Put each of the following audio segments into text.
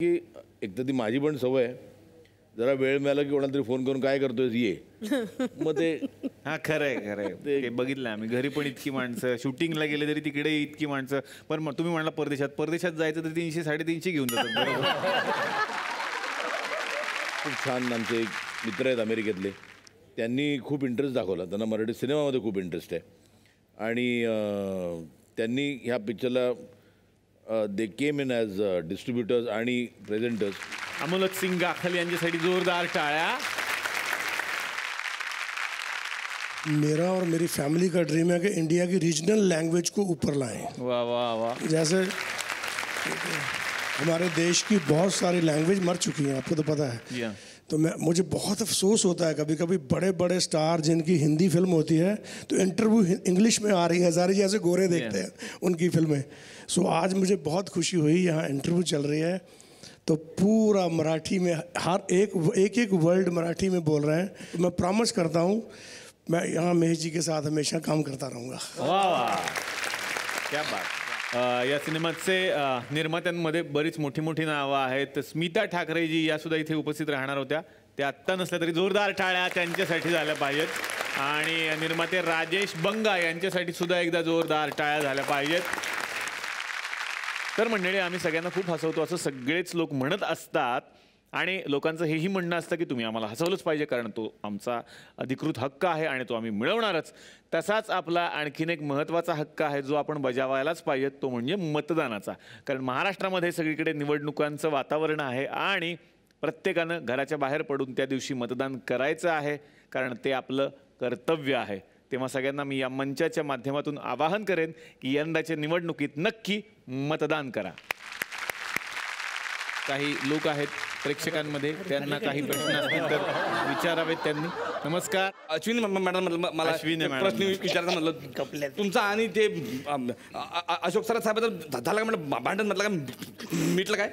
की एक तर ती माझी पण सवय आहे, जरा वेळ मिळाला की कोणाला तरी फोन करून काय करतोय ये, मग ते हा खरंय खरंय ते बघितलं आम्ही. घरी पण इतकी माणसं, शूटिंगला गेले तरी तिकडे इतकी माणसं. पण तुम्ही म्हणला परदेशात जायचं तर 300-350 घेऊन जातात. खूप छान आमचे एक मित्र आहेत अमेरिकेतले, त्यांनी खूप इंटरेस्ट दाखवला. त्यांना मराठी सिनेमामध्ये खूप इंटरेस्ट आहे आणि त्यांनी ह्या पिक्चरला दे केम इन ॲज डिस्ट्रीब्युटर्स आणि प्रेझेंटर्स. अमोलक सिंग गाखल यांच्यासाठी जोरदार टाळ्या. मेरा और मेरी फैमिली का ड्रीम है कि इंडिया की रीजनल लैंग्वेज को ऊपर लाएं. वाह वाह वाह. जैसे हमारे देश की बहुत सारी लैंग्वेज मर चुकी हैं, आपको तो पता है. तो मुझे बहुत अफसोस होता है कभी कभी, बड़े बड़े स्टार जिनकी हिंदी फिल्म होती है तो इंटरव्यू इंग्लिश में आ रही है, सारे जैसे गोरे देखते हैं उनकी फिल्में. सो आज मुझे बहुत खुशी हुई, यहाँ इंटरव्यू चल रही है तो पूरा मराठी में हर एक वर्ड मराठी में बोल रहे हैं. तो मैं प्रॉमिस करता हूँ मैं यहाँ महेश जी के साथ हमेशा काम करता रहूँगा. वाह वाह, क्या बात. या सिनेमाचे निर्मात्यांमध्ये बरीच मोठी मोठी नावं आहेत. स्मिता ठाकरेजी या सुद्धा इथे उपस्थित राहणार होत्या. त्या आत्ता नसल्या तरी जोरदार टाळ्या त्यांच्यासाठी झाल्या पाहिजेत. आणि निर्माते राजेश बंगा यांच्यासाठी सुद्धा एकदा जोरदार टाळ्या झाल्या पाहिजेत. तर मंडळी, आम्ही सगळ्यांना खूप हसवतो असं सगळेच लोक म्हणत असतात आणि लोकांचं हेही म्हणणं असतं की तुम्ही आम्हाला हसवलंच पाहिजे, कारण तो आमचा अधिकृत हक्क आहे आणि तो आम्ही मिळवणारच. तसाच आपला आणखीन एक महत्त्वाचा हक्क आहे जो आपण बजावायलाच पाहिजे, तो म्हणजे मतदानाचा. कारण महाराष्ट्रामध्ये सगळीकडे निवडणुकांचं वातावरण आहे आणि प्रत्येकानं घराच्या बाहेर पडून त्या दिवशी मतदान करायचं आहे, कारण ते आपलं कर्तव्य आहे. तेव्हा सगळ्यांना मी या मंचाच्या माध्यमातून आवाहन करेन की यंदाच्या निवडणुकीत नक्की मतदान करा. काही लोक आहेत प्रेक्षकांमध्ये, त्यांना काही प्रश्न असतील तर विचारावेत त्यांनी. नमस्कार. अश्विनी मॅडम, मला अश्विनी मॅडम प्रश्न विचारायचं म्हटलं तुमचा आणि ते अशोक सर साहेब झालं का म्हटलं भांडण, म्हटलं का मिटलं काय?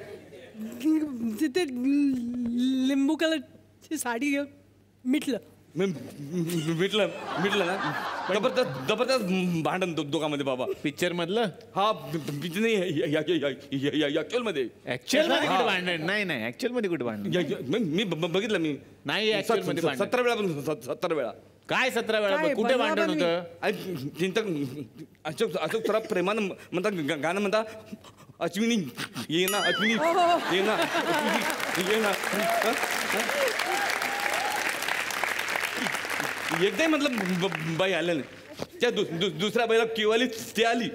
तिथे लिंबू कलरची साडी मिटलं ना. जबरदस्त भांडण दोघांमध्ये बाबा. पिक्चर मधलं? हा पिक्चर नाही, ऍक्च्युअल मध्ये. ऍक्च्युअल मध्ये कुठे भांडण? नाही ऍक्च्युअल मध्ये कुठे भांडण? मी बघितलं मी. नाही ऍक्च्युअल मध्ये 17 वेळा 17 वेळा. काय 17 वेळा? कुठे भांडण होतं? अशोक सर प्रेमानं म्हणतात, गाणं म्हणता, अश्विनी ये ना, अश्विनी ये ना, ये ना. एकदाही म्हटलं बाई आल्या नाही, त्या दुसऱ्या बाईला केवाली ती आली.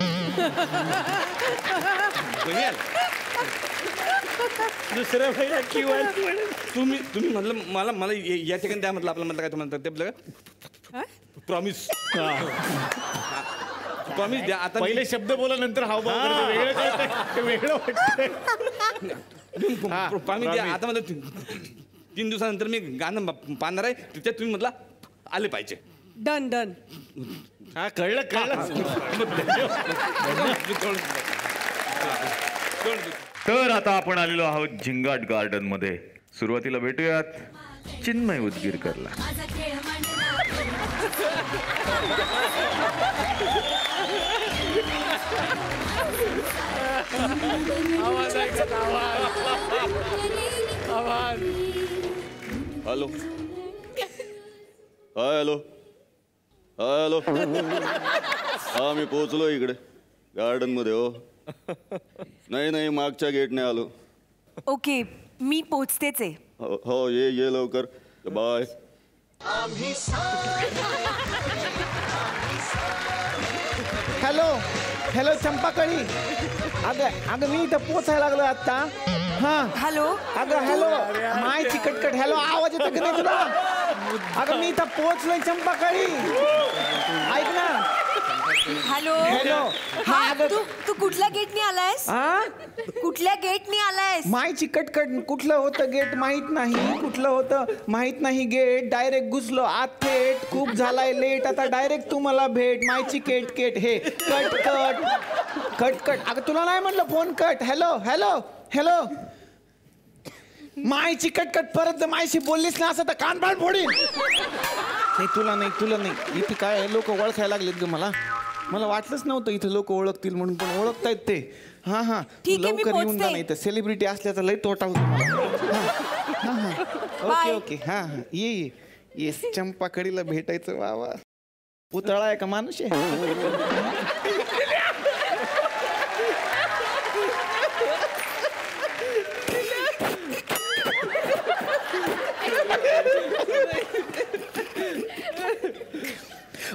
दुसऱ्या बाईला केवाली. तुम्ही म्हटलं मला या ठिकाणी द्या म्हटलं, आपलं म्हटलं काय तुम्हाला ते म्हटलं प्रॉमिस. प्रॉमिस द्या. आता पहिले शब्द बोला, नंतर हावभाव वेगळं वाटतंय. प्रॉमिस द्या. आता मला 3 दिवसानंतर मी गाणं पाहणार आहे, त्याच्यात तुम्ही म्हटलं आले पाहिजे. Done done. हा कळलं. तर आता आपण आलेलो आहोत झिंगाट गार्डन मध्ये. सुरुवातीला भेटूयात चिन्मय उदगीरकरला. Hello hello hello. हा मी पोचलो इकडे गार्डन मध्ये. हो नाही मागच्या गेटने आलो. ओके, मी पोचतेच आहे. हो ये लवकर. बाय. हॅलो चंपाकळी. अगं मी इथं पोचायला लागलो आता. हा हॅलो. अगं हॅलो, माय चिकटकट. हॅलो, आवाज येतो की नाही तुला? अगं मी इथं पोचलोय चंपाकळी, ऐक ना. Hello hello. हा, तू कुठल्या गेटने आलायस? कुठल्या गेटने आलायस? माय चिकटकट. कुठलं होतं गेट माहित नाही, कुठलं होतं माहित नाही गेट. डायरेक्ट घुसलो आत थेट. खूप झालाय लेट, आता डायरेक्ट तू मला भेट. माय चिकट हे कट. अगं तुला नाही म्हटलं फोन कट. हॅलो. माय चिकटकट. परत जर मायशी बोललीस ना असं तर कानपाड फोडीन. नाही तुला नाही. इथे काय लोक ओळखायला लागलेत ग मला वाटलंच नव्हतं इथे लोक ओळखतील म्हणून, पण ओळखतायत ते. हा हा ठीक आहे, मी लवकर येऊन जा, पोहोचते. नाही तर सेलिब्रिटी असल्याचा लय तोटा होतो मला. हा, हा. Okay bye. ओके हा हा ये येस चंपाकडीला भेटायचं वा पुतळा आहे का माणूस आहे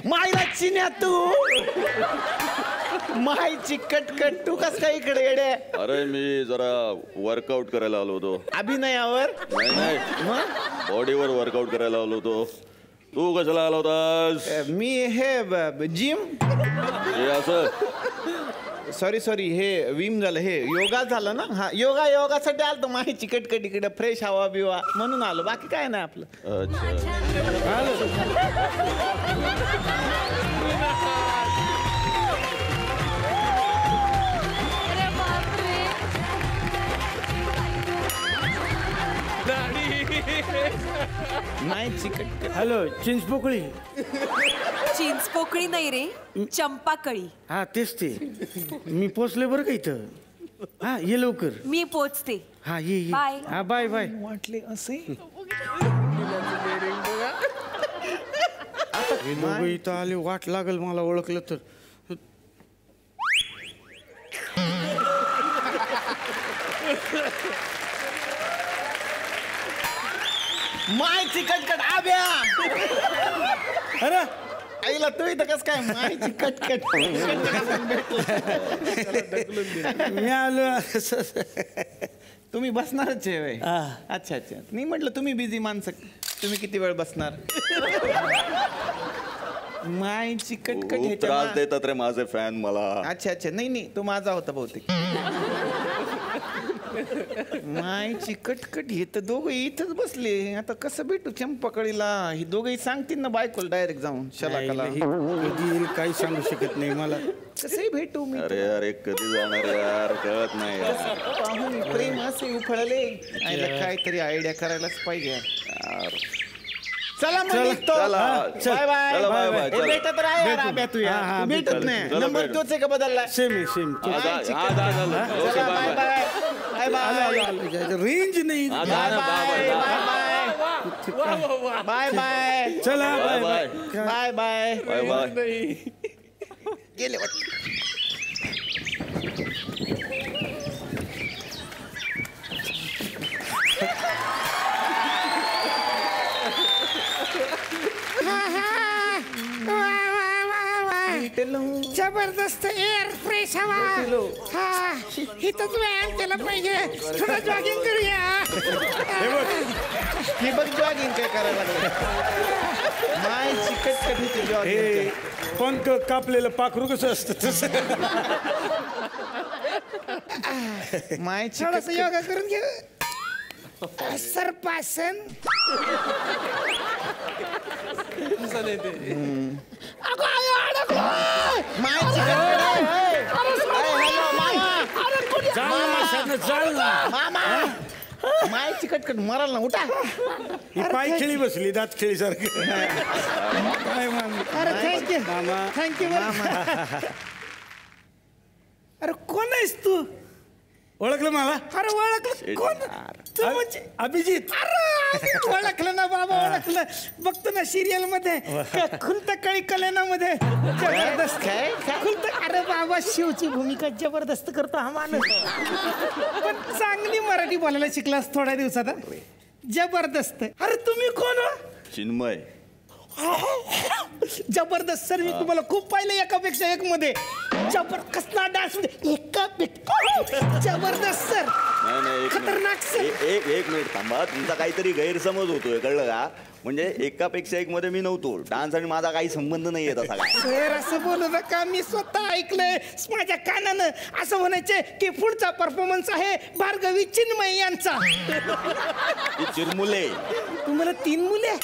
मायला चिन्या तू मायची कटकट तू कस काय इकडे येडे अरे मी जरा वर्कआउट करायला आलो होतो. अभिनयावर नाही बॉडीवर वर्कआउट करायला आलो होतो. तू कशाला आला होतास? मी हे जिम हे असं सॉरी हे विम झालं हे योगा झालं ना हा योगासाठी आलो माहिती कटकट इकडे फ्रेश हवा बिवा म्हणून आलो बाकी काय नाही आपलं माहिती कटकट हॅलो चिंचपोकळी चिंचपोकळी नाही रे, चंपाकळी. हा तेच ते मी पोचले बरं का इथं. हा ये लवकर. मी पोचते. हा ये बाय. हा बाय बाय. वाटले असे हे दोघं इथं आले वाट लागल मला ओळखलं तर. मायची कटकट आब्या अरे आईला तू इथं कस काय मायची कटकट मी आलो तुम्ही बसणारच आहे व्हय? अच्छा अच्छा मी म्हटलं तुम्ही बिझी माणसं तुम्ही किती वेळ बसणार मायची कटकट खूप ह्याच्या त्रास मा- देतात रे माझे फॅन मला. अच्छा अच्छा नाही तो माझा होता बहुतेक मायची कटकट हे तर दोघं इथंच बसले आता कसं भेटू चंपाकळीला ही दोघंही सांगतील ना बायकोला डायरेक्ट जाऊन शलाकाला कधी येईल काही सांगू शकत नाही मला. कसंही भेटू मी अरे अरे कधी जाणार यार कळत नाही यार. पाहून प्रेम असे उफळले आईला काहीतरी आयडिया करायलाच पाहिजे यार. चला मग निघतो. चला. बाय बाय चला, बाय बाय, ए, चला. भेटत राहा यार आब्या तू यार. हा, तू भेटत नाही चला, नंबर भेटू. तोच आहे का बदलला सेम आहे सेम. ओके चला bye bye bye bye bye range नाही. बाय बाय बाय बाय चला bye bye bye bye bye bye bye. गेले वाटतं. जबरदस्त एअर फ्रेश हवा हा इथंच व्यायाम केला पाहिजे थोडं जॉगिंग करूया हे बघ जॉगिंग काय करायला लागलं माय चिकट कधी जॉगिंग हे पंख कापलेलं पाखरू कसं असतं तसं. माय थोडस योगा करून घे सर्पासन माय चिकटकट मराल ना उठा ही पाय खेळी बसली दात खेळी सारखी. काय अरे थँक्यू थँक्यू अरे कोण आहेस तू ओळखलं मला? अरे ओळखलं कोण तू म्हणजे अभिजित. अरे ओळखलं ना बाबा ओळखलं बघतो ना सिरियल मध्ये खुलत कळी कलेनामध्ये जबरदस्त खुलत अरे बाबा शिवची भूमिका जबरदस्त करतो हा माणूस पण चांगली मराठी बोलायला शिकलास थोड्या दिवसात हा? जबरदस्त अरे तुम्ही कोण हो? चिन्मय. जबरदस्त सर मी तुम्हाला खूप पाहिलं एकापेक्षा एक मध्ये कसला डान्स एकापेक्षा जबरदस्त सर नाही खतरनाक सर. एक मिनिट थांबा तुमचा काहीतरी गैरसमज होतोय कळलं का म्हणजे एकापेक्षा एक मध्ये मी नव्हतो डान्स आणि माझा काही संबंध नाहीये तसा काय. सर असं बोलू नका मी स्वतः ऐकलंय माझ्या कानानं असं म्हणायचे की पुढचा परफॉर्मन्स आहे भार्गवी चिन्मय यांचा. ती चिरमुले तुम्हाला 3 मुले